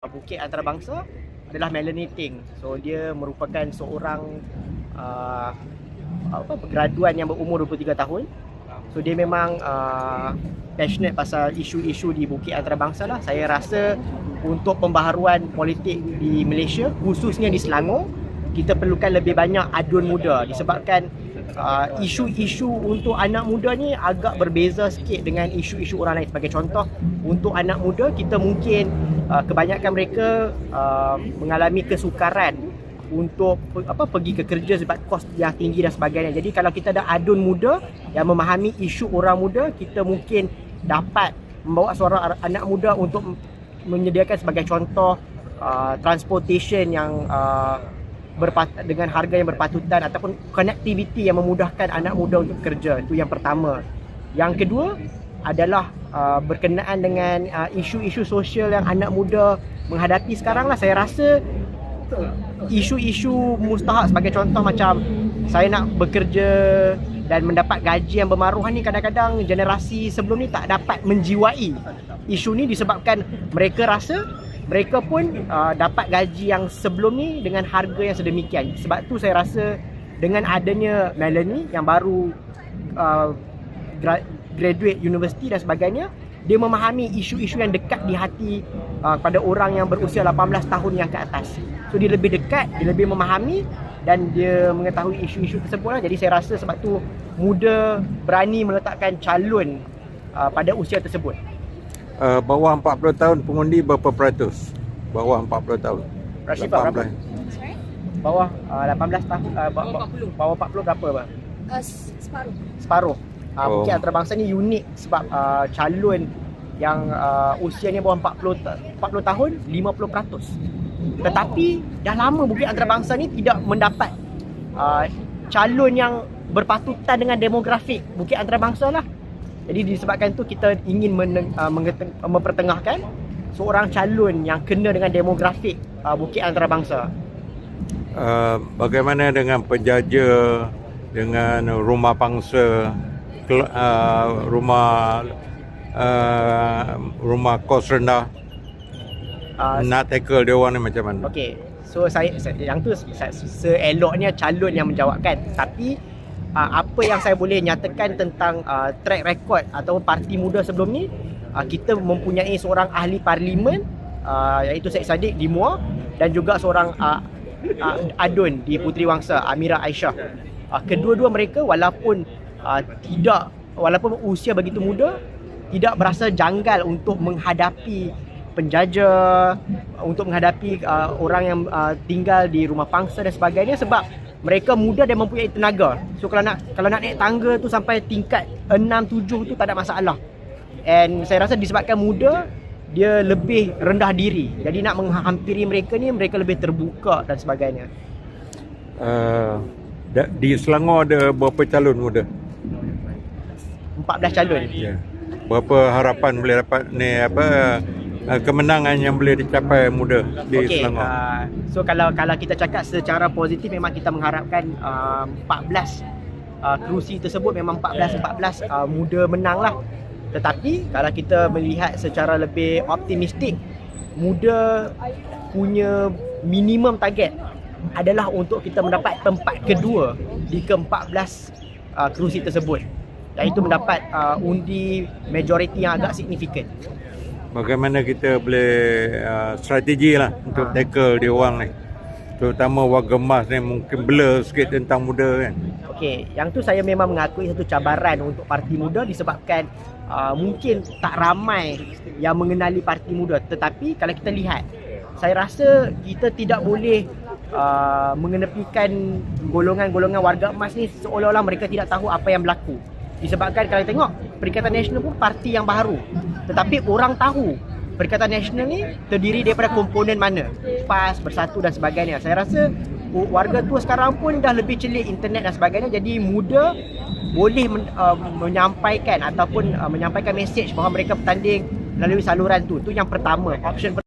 Bukit Antarabangsa adalah Melanie Ting. So dia merupakan seorang graduan yang berumur 23 tahun. So dia memang passionate pasal isu-isu di Bukit Antarabangsa lah. Saya rasa untuk pembaharuan politik di Malaysia, khususnya di Selangor, kita perlukan lebih banyak adun muda disebabkan isu-isu untuk anak muda ni agak berbeza sikit dengan isu-isu orang lain. Sebagai contoh, untuk anak muda kita mungkin kebanyakan mereka mengalami kesukaran untuk pergi ke kerja sebab kos yang tinggi dan sebagainya. Jadi kalau kita ada adun muda yang memahami isu orang muda, kita mungkin dapat membawa suara anak muda untuk menyediakan sebagai contoh transportation yang dengan harga yang berpatutan ataupun connectivity yang memudahkan anak muda untuk kerja. Itu yang pertama. Yang kedua adalah berkenaan dengan isu-isu sosial yang anak muda menghadapi sekarang lah. Saya rasa isu-isu mustahak sebagai contoh macam saya nak bekerja dan mendapat gaji yang bermaruhan ni, kadang-kadang generasi sebelum ni tak dapat menjiwai isu ni disebabkan mereka rasa mereka pun dapat gaji yang sebelum ni dengan harga yang sedemikian. Sebab tu saya rasa dengan adanya Melanie yang baru graduate universiti dan sebagainya, dia memahami isu-isu yang dekat di hati pada orang yang berusia 18 tahun yang ke atas. So dia lebih dekat, dia lebih memahami dan dia mengetahui isu-isu tersebut lah. Jadi saya rasa sebab tu muda berani meletakkan calon pada usia tersebut. Bawah 40 tahun pengundi berapa peratus? Bawah 40 tahun. Rashifa berapa? Sorry? Bawah 18 tahun, bawah 40 berapa, Bang? Separuh. Separuh. Bukit Antarabangsa ni unik sebab calon yang usianya bawah 40 tahun 50%. Tetapi dah lama Bukit Antarabangsa ni tidak mendapat calon yang berpatutan dengan demografik Bukit Antarabangsa lah. Jadi disebabkan tu kita ingin mempertengahkan seorang calon yang kena dengan demografik Bukit Antarabangsa. Bagaimana dengan penjaja, dengan rumah pangsa, rumah kos rendah, nak tackle dia orang ni macam mana? Okey, so saya yang tu seeloknya calon yang menjawabkan. Tapi apa yang saya boleh nyatakan tentang track record atau parti muda sebelum ni, kita mempunyai seorang ahli parlimen iaitu Syed Saddiq di Muar dan juga seorang adun di Puteri Wangsa, Amira Aisyah. Kedua-dua mereka walaupun usia begitu muda, tidak berasa janggal untuk menghadapi penjajah, untuk menghadapi orang yang tinggal di rumah pangsa dan sebagainya, sebab mereka muda dan mempunyai tenaga. So kalau nak naik tangga tu sampai tingkat 6-7 tu tak ada masalah. And saya rasa disebabkan muda, dia lebih rendah diri. Jadi nak menghampiri mereka ni, mereka lebih terbuka dan sebagainya. Di Selangor ada berapa calon muda? 14 calon. Ya. Berapa harapan boleh dapat ni kemenangan yang boleh dicapai muda di Selangor? So kalau kita cakap secara positif, memang kita mengharapkan 14 kerusi tersebut memang 14 muda menang lah. Tetapi kalau kita melihat secara lebih optimistik, muda punya minimum target adalah untuk kita mendapat tempat kedua di ke-14 kerusi tersebut, iaitu mendapat undi majoriti yang agak signifikan. Bagaimana kita boleh strategi lah untuk tackle dia orang ni, terutama warga emas ni mungkin blur sikit tentang muda kan. Okey, yang tu saya memang mengakui satu cabaran untuk parti muda disebabkan mungkin tak ramai yang mengenali parti muda. Tetapi kalau kita lihat, saya rasa kita tidak boleh mengenepikan golongan-golongan warga emas ni seolah-olah mereka tidak tahu apa yang berlaku. Disebabkan kalau tengok Perikatan Nasional pun parti yang baru, tetapi orang tahu Perikatan Nasional ni terdiri daripada komponen mana, PAS, Bersatu dan sebagainya. Saya rasa warga tua sekarang pun dah lebih celik internet dan sebagainya. Jadi muda boleh menyampaikan ataupun menyampaikan mesej bahawa mereka bertanding melalui saluran tu. Itu yang pertama, option